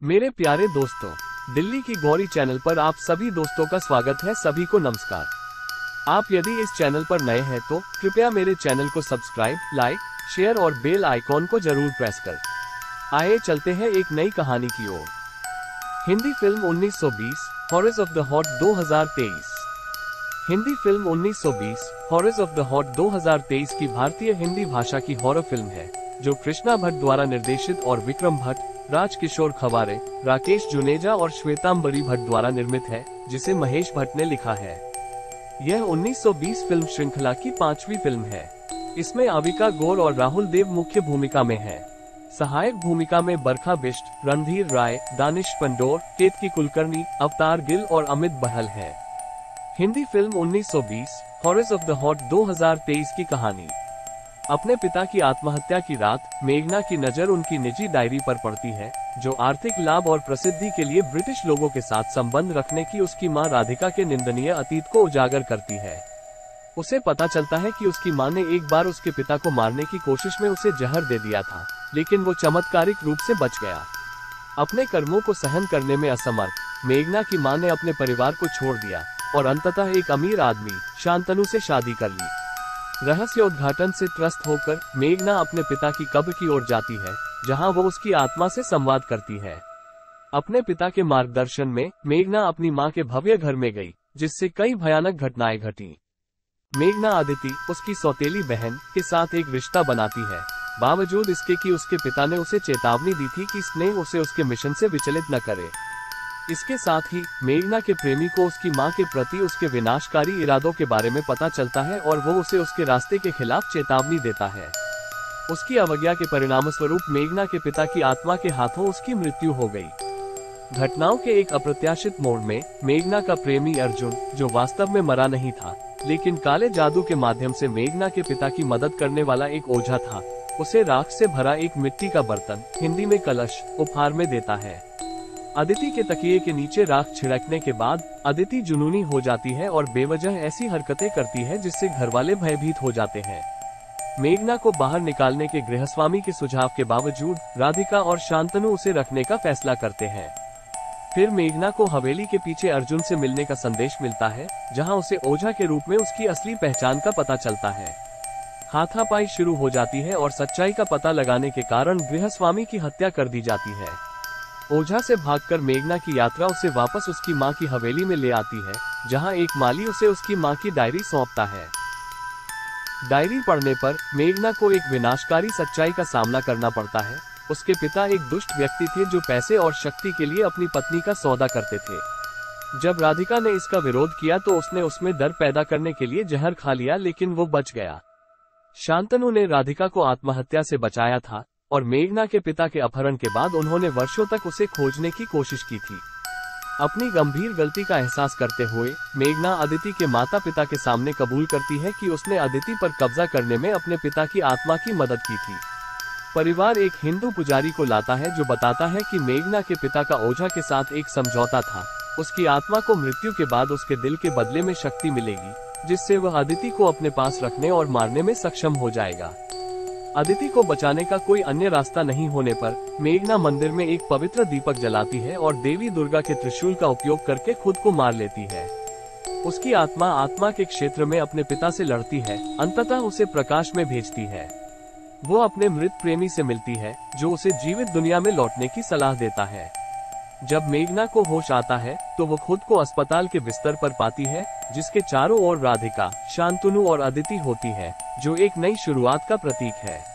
मेरे प्यारे दोस्तों, दिल्ली की गौरी चैनल पर आप सभी दोस्तों का स्वागत है। सभी को नमस्कार। आप यदि इस चैनल पर नए हैं तो कृपया मेरे चैनल को सब्सक्राइब, लाइक, शेयर और बेल आइकॉन को जरूर प्रेस कर। आइए चलते हैं एक नई कहानी की ओर। Hindi film 1920 horrors of the heart 2023। Hindi film 1920 horrors of the heart 2023 की भारतीय हिंदी भाषा की हॉरर फिल्म है, जो कृष्णा भट्ट द्वारा निर्देशित और विक्रम भट्ट, राजकिशोर खवारे, राकेश जुनेजा और श्वेतांबरी भट्ट द्वारा निर्मित है, जिसे महेश भट्ट ने लिखा है। यह 1920 फिल्म श्रृंखला की 5वीं फिल्म है। इसमें अविका गौर और राहुल देव मुख्य भूमिका में हैं। सहायक भूमिका में बरखा बिष्ट, रणधीर राय, दानिश पंडोर, केतकी कुलकर्णी, अवतार गिल और अमित बहल हैं। Hindi film 1920 horrors of the heart 2023 की कहानी। अपने पिता की आत्महत्या की रात मेघना की नजर उनकी निजी डायरी पर पड़ती है, जो आर्थिक लाभ और प्रसिद्धि के लिए ब्रिटिश लोगों के साथ संबंध रखने की उसकी मां राधिका के निंदनीय अतीत को उजागर करती है। उसे पता चलता है कि उसकी मां ने एक बार उसके पिता को मारने की कोशिश में उसे जहर दे दिया था, लेकिन वो चमत्कारिक रूप से बच गया। अपने कर्मों को सहन करने में असमर्थ मेघना की मां ने अपने परिवार को छोड़ दिया और अंततः एक अमीर आदमी शांतनु से शादी कर ली। रहस्योद्घाटन से त्रस्त होकर मेघना अपने पिता की कब्र की ओर जाती है, जहां वो उसकी आत्मा से संवाद करती है। अपने पिता के मार्गदर्शन में मेघना अपनी मां के भव्य घर में गई, जिससे कई भयानक घटनाएं घटी। मेघना अदिति, उसकी सौतेली बहन, के साथ एक रिश्ता बनाती है, बावजूद इसके कि उसके पिता ने उसे चेतावनी दी थी कि स्नेह उसे उसके मिशन से विचलित न करे। इसके साथ ही मेघना के प्रेमी को उसकी मां के प्रति उसके विनाशकारी इरादों के बारे में पता चलता है और वो उसे उसके रास्ते के खिलाफ चेतावनी देता है। उसकी अवज्ञा के परिणामस्वरूप मेघना के पिता की आत्मा के हाथों उसकी मृत्यु हो गई। घटनाओं के एक अप्रत्याशित मोड़ में मेघना का प्रेमी अर्जुन, जो वास्तव में मरा नहीं था लेकिन काले जादू के माध्यम से मेघना के पिता की मदद करने वाला एक ओझा था, उसे राख से भरा एक मिट्टी का बर्तन, हिंदी में कलश, उपहार में देता है। अदिति के तकिए के नीचे राख छिड़कने के बाद अदिति जुनूनी हो जाती है और बेवजह ऐसी हरकतें करती है जिससे घरवाले भयभीत हो जाते हैं। मेघना को बाहर निकालने के गृहस्वामी के सुझाव के बावजूद राधिका और शांतनु उसे रखने का फैसला करते हैं। फिर मेघना को हवेली के पीछे अर्जुन से मिलने का संदेश मिलता है, जहां उसे ओझा के रूप में उसकी असली पहचान का पता चलता है। हाथापाई शुरू हो जाती है और सच्चाई का पता लगाने के कारण गृहस्वामी की हत्या कर दी जाती है। ओझा से भागकर मेघना की यात्रा उसे वापस उसकी मां की हवेली में ले आती है, जहां एक माली उसे उसकी मां की डायरी सौंपता है। डायरी पढ़ने पर मेघना को एक विनाशकारी सच्चाई का सामना करना पड़ता है। उसके पिता एक दुष्ट व्यक्ति थे जो पैसे और शक्ति के लिए अपनी पत्नी का सौदा करते थे। जब राधिका ने इसका विरोध किया तो उसने उसमें डर पैदा करने के लिए जहर खा लिया, लेकिन वो बच गया। शांतनु ने राधिका को आत्महत्या से बचाया था और मेघना के पिता के अपहरण के बाद उन्होंने वर्षों तक उसे खोजने की कोशिश की थी। अपनी गंभीर गलती का एहसास करते हुए मेघना अदिति के माता पिता के सामने कबूल करती है कि उसने अदिति पर कब्जा करने में अपने पिता की आत्मा की मदद की थी। परिवार एक हिंदू पुजारी को लाता है, जो बताता है कि मेघना के पिता का ओझा के साथ एक समझौता था। उसकी आत्मा को मृत्यु के बाद उसके दिल के बदले में शक्ति मिलेगी, जिससे वह अदिति को अपने पास रखने और मारने में सक्षम हो जाएगा। अदिति को बचाने का कोई अन्य रास्ता नहीं होने पर मेघना मंदिर में एक पवित्र दीपक जलाती है और देवी दुर्गा के त्रिशूल का उपयोग करके खुद को मार लेती है। उसकी आत्मा के क्षेत्र में अपने पिता से लड़ती है, अंततः उसे प्रकाश में भेजती है। वो अपने मृत प्रेमी से मिलती है, जो उसे जीवित दुनिया में लौटने की सलाह देता है। जब मेघना को होश आता है तो वो खुद को अस्पताल के बिस्तर पर पाती है, जिसके चारों ओर राधिका, शांतनु और अदिति होती है, जो एक नई शुरुआत का प्रतीक है।